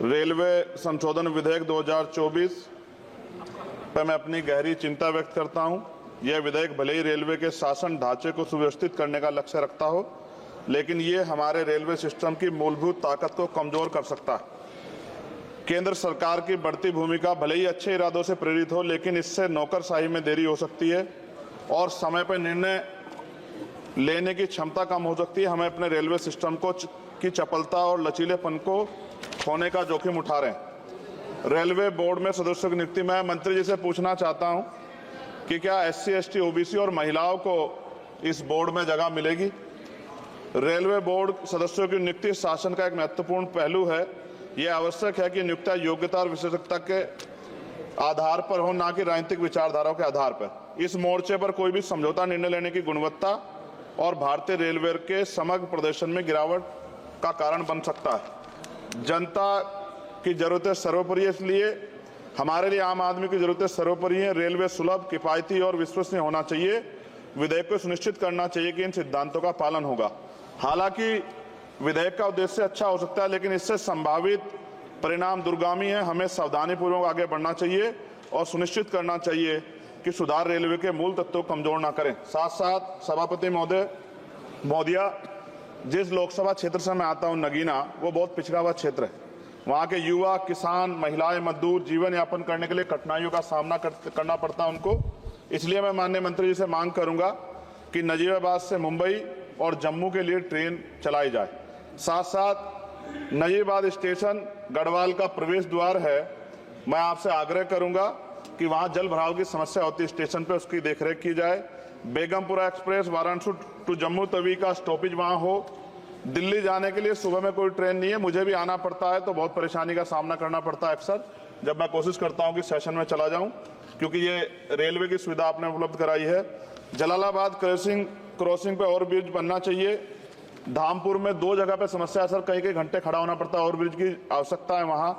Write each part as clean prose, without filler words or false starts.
Railway संशोधन विधेयक 2024 पर मैं अपनी गहरी चिंता व्यक्त करता हूं। यह विधेयक भले ही रेलवे के शासन ढांचे को सुव्यवस्थित करने का लक्ष्य रखता हो, लेकिन ये हमारे रेलवे सिस्टम की मूलभूत ताकत को कमजोर कर सकता है। केंद्र सरकार की बढ़ती भूमिका भले ही अच्छे इरादों से प्रेरित हो, लेकिन इससे नौकरशाही में देरी हो सकती है और समय पर निर्णय लेने की क्षमता कम हो सकती है। हमें अपने रेलवे सिस्टम की चपलता और लचीलेपन को खोने का जोखिम उठा रहे हैं। रेलवे बोर्ड में सदस्यों की नियुक्ति मैं मंत्री जी से पूछना चाहता हूं कि क्या SC, ST, OBC और महिलाओं को इस बोर्ड में जगह मिलेगी। रेलवे बोर्ड सदस्यों की नियुक्ति शासन का एक महत्वपूर्ण पहलू है। यह आवश्यक है कि नियुक्तियां योग्यता और विशेषज्ञता के आधार पर हो, न कि राजनीतिक विचारधाराओं के आधार पर। इस मोर्चे पर कोई भी समझौता निर्णय लेने की गुणवत्ता और भारतीय रेलवे के समग्र प्रदर्शन में गिरावट का कारण बन सकता है। जनता की जरूरतें सर्वोपरि है, इसलिए हमारे लिए आम आदमी की जरूरतें सर्वोपरि हैं। रेलवे सुलभ, किफायती और विश्वसनीय होना चाहिए। विधेयक को सुनिश्चित करना चाहिए कि इन सिद्धांतों का पालन होगा। हालांकि विधेयक का उद्देश्य अच्छा हो सकता है, लेकिन इससे संभावित परिणाम दूरगामी है। हमें सावधानीपूर्वक आगे बढ़ना चाहिए और सुनिश्चित करना चाहिए कि सुधार रेलवे के मूल तत्वों को कमजोर न करें। साथ साथ सभापति महोदया, जिस लोकसभा क्षेत्र से मैं आता हूं, नगीना, वो बहुत पिछड़ा हुआ क्षेत्र है। वहाँ के युवा, किसान, महिलाएं, मजदूर जीवन यापन करने के लिए कठिनाइयों का सामना करना पड़ता है उनको। इसलिए मैं माननीय मंत्री जी से मांग करूंगा कि नजीबाबाद से मुंबई और जम्मू के लिए ट्रेन चलाई जाए। साथ साथ नजीबाबाद स्टेशन गढ़वाल का प्रवेश द्वार है। मैं आपसे आग्रह करूंगा कि वहाँ जल भराव की समस्या होती है स्टेशन पर, उसकी देखरेख की जाए। बेगमपुरा एक्सप्रेस वाराणसी टू जम्मू तवी का स्टॉपेज वहाँ हो। दिल्ली जाने के लिए सुबह में कोई ट्रेन नहीं है, मुझे भी आना पड़ता है तो बहुत परेशानी का सामना करना पड़ता है अक्सर, जब मैं कोशिश करता हूं कि सेशन में चला जाऊं, क्योंकि ये रेलवे की सुविधा आपने उपलब्ध कराई है। जलालाबाद क्रॉसिंग पे ओवर ब्रिज बनना चाहिए। धामपुर में 2 जगह पे समस्या है सर, कई घंटे खड़ा होना पड़ता है, ओवर ब्रिज की आवश्यकता है वहाँ।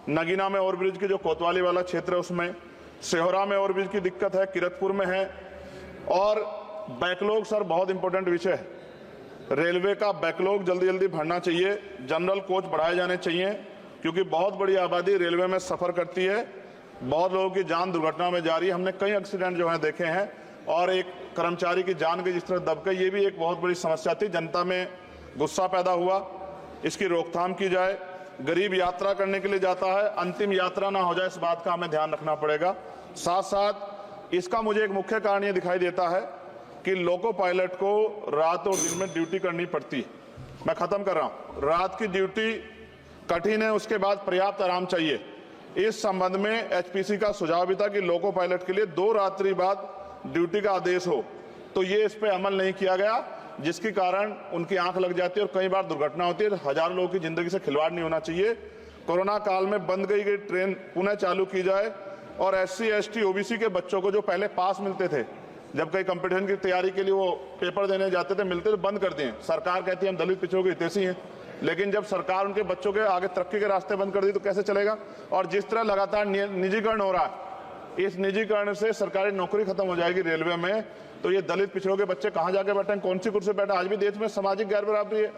नगीना में ओवर ब्रिज की जो कोतवाली वाला क्षेत्र है उसमें, सेहोरा में ओवर ब्रिज की दिक्कत है, किरतपुर में है। और बैकलॉग सर बहुत इंपॉर्टेंट विषय है। रेलवे का बैकलॉग जल्दी जल्दी भरना चाहिए। जनरल कोच बढ़ाए जाने चाहिए, क्योंकि बहुत बड़ी आबादी रेलवे में सफर करती है। बहुत लोगों की जान दुर्घटना में जा रही है। हमने कई एक्सीडेंट जो है देखे हैं, और एक कर्मचारी की जान की जिस तरह दब गई, ये भी एक बहुत बड़ी समस्या थी। जनता में गुस्सा पैदा हुआ, इसकी रोकथाम की जाए। गरीब यात्रा करने के लिए जाता है, अंतिम यात्रा ना हो जाए, इस बात का हमें ध्यान रखना पड़ेगा। साथ साथ इसका मुझे एक मुख्य कारण ये दिखाई देता है कि लोको पायलट को रात और दिन में ड्यूटी करनी पड़ती है। मैं खत्म कर रहा हूं। रात की ड्यूटी कठिन है, उसके बाद पर्याप्त आराम चाहिए। इस संबंध में HPC का सुझाव भी था कि लोको पायलट के लिए 2 रात्रि बाद ड्यूटी का आदेश हो, तो ये इस पे अमल नहीं किया गया, जिसके कारण उनकी आंख लग जाती है और कई बार दुर्घटना होती है। हजारों लोगों की जिंदगी से खिलवाड़ नहीं होना चाहिए। कोरोना काल में बंद गई ट्रेन पुनः चालू की जाए, और SC, ST, OBC के बच्चों को जो पहले पास मिलते थे, जब कई कंपटीशन की तैयारी के लिए वो पेपर देने जाते थे, मिलते तो बंद कर दिए। सरकार कहती है हम दलित पिछड़ों के हितैषी हैं, लेकिन जब सरकार उनके बच्चों के आगे तरक्की के रास्ते बंद कर दी तो कैसे चलेगा। और जिस तरह लगातार निजीकरण हो रहा है, इस निजीकरण से सरकारी नौकरी खत्म हो जाएगी रेलवे में, तो ये दलित पिछड़ों के बच्चे कहाँ जाके बैठे, कौन सी कुर्सी बैठे। आज भी देश में सामाजिक गैर बराबरी है।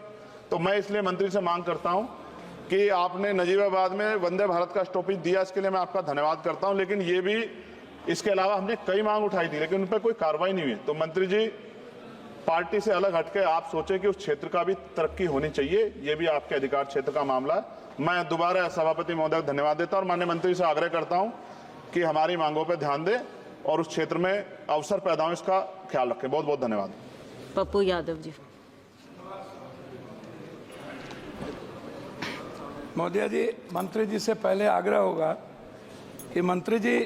तो मैं इसलिए मंत्री से मांग करता हूँ कि आपने नजीबाबाद में वंदे भारत का स्टॉपेज दिया, इसके लिए मैं आपका धन्यवाद करता हूँ। लेकिन ये भी, इसके अलावा हमने कई मांग उठाई थी, लेकिन उन पर कोई कार्रवाई नहीं हुई। तो मंत्री जी, पार्टी से अलग हटके आप सोचें कि उस क्षेत्र का भी तरक्की होनी चाहिए। ये भी आपके अधिकार क्षेत्र का मामला है। मैं दोबारा सभापति महोदय को धन्यवाद देता हूं और माननीय मंत्री से आग्रह करता हूं कि हमारी मांगों पर ध्यान दें और उस क्षेत्र में अवसर पैदा हो, इसका ख्याल रखें। बहुत बहुत धन्यवाद। पप्पू यादव जी। महोदय जी, मंत्री जी से पहले आग्रह होगा कि मंत्री जी